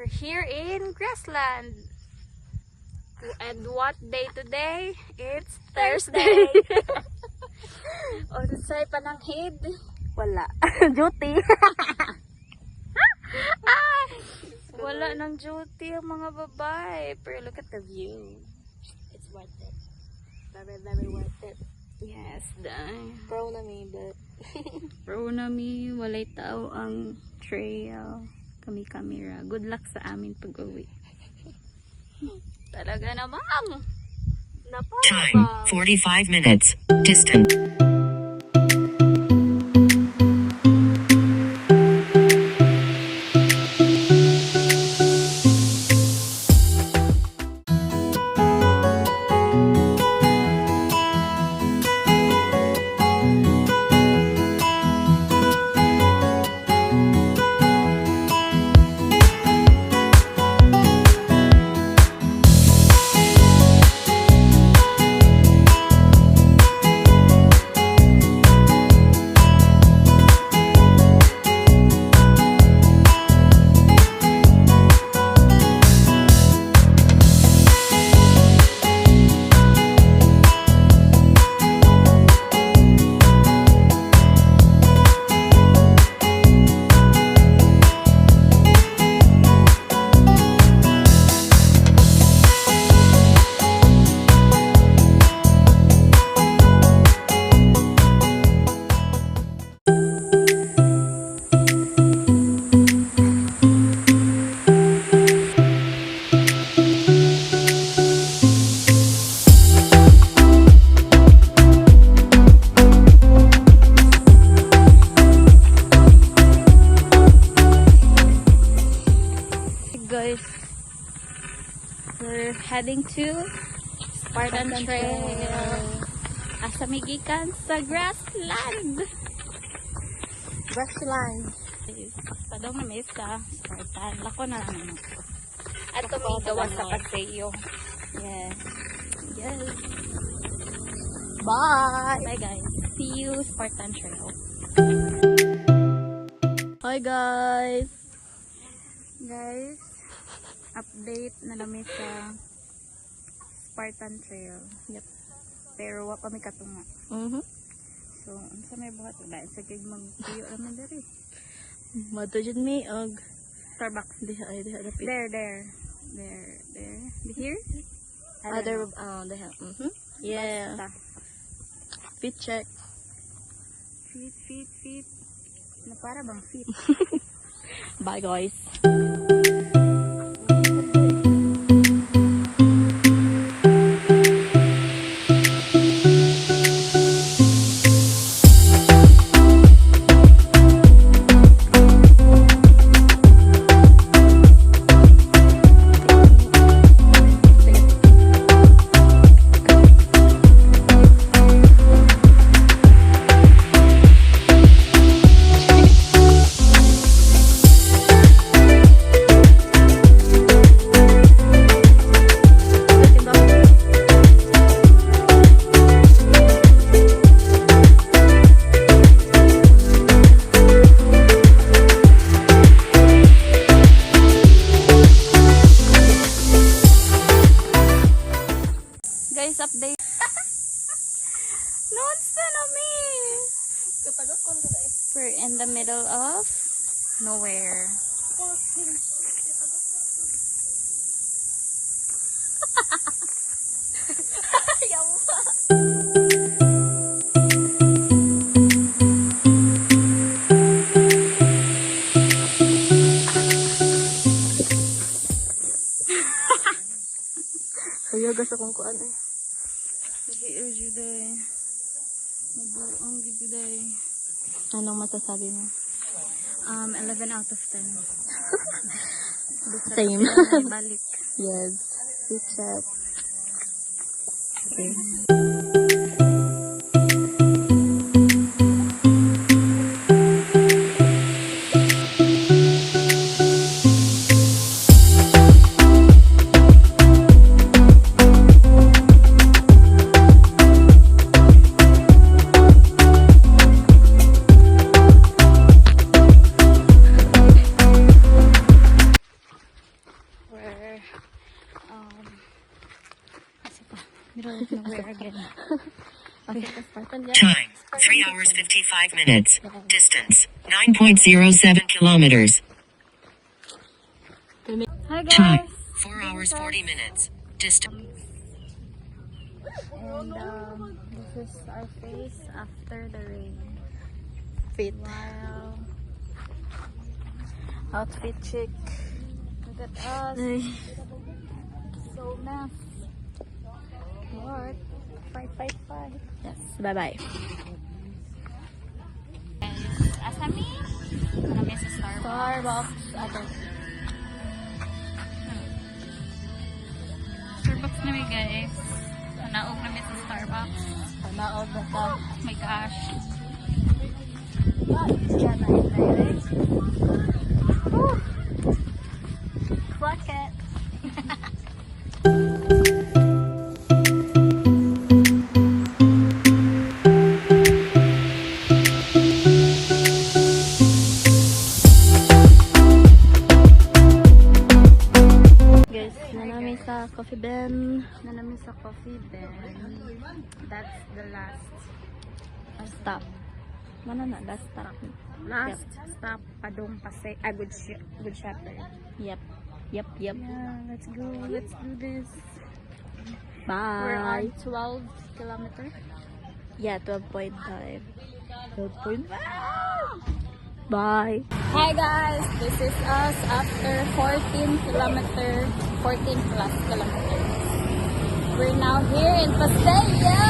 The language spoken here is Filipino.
We're here in Grassland. And what day today? It's Thursday. Unsay pananghid? Wala. Duty. Wala ng duty ang mga babae. Pero look at the view. It's worth it. Very, very worth it. Yes, dahil. Pro na me, but... Pro na mi, walay tao ang trail. Kami camera. Good luck sa amin pag-uwi. Talaga naman. Time 45 minutes. Distance. Guys, we're heading to Spartan Trail. Asa migikan sa Grassland. Grassland. Sa daw na mesa, Spartan. Lako na lang naman. At tumigawa sa paseo. Yes. Yes. Bye! Bye guys. See you Spartan Trail. Hi guys! Guys, update na namin sa Spartan Trail. Yep. Pero wa pa mi katunga. So, unsa may buhat wala sa kay magpuyo naman diri. Mato jud mi og Starbucks. diha ay diha rapid. There. Here? I don't Other know. diha. Yeah. Basta. Fit check. Feet. Na para bang feet? Bye guys. Guys, update. Nonsa na mi. We're in the middle of nowhere. Ayaw gas akong kuan eh. Sige, Juday. Mabuang Juday. Anong masasabi mo? 11 out of 10. Same. Balik. Yes. Fit check. Okay. Middle of nowhere again. Okay, let's start on the Time 3 hours 55 minutes. Distance 9.07 kilometers. Hi Time guys! 4 hours 40 minutes. Distance. And this is our face after the rain. Fit. Wow. Outfit chick. Look at us. So nice. What? 555. Yes. Bye-bye. Guys, asami? Kami sa Starbucks. Starbucks. Ate. Starbucks na may guys. Panaog na sa Starbucks. Panaog na ka. Oh my gosh. Yan na indirect. Fuck it. Guys, nanami sa Coffee Ben. Nanami sa coffee then. That's the last Stop. Mana na? Last stop. last stop Padong Pasay. Good Shepherd. Yep. Yeah, let's go. Let's do this. Bye. We're on 12 kilometers. Yeah, 12.5. 12.5. Bye. Hi guys, this is us after 14 plus kilometers. We're now here in Pasay.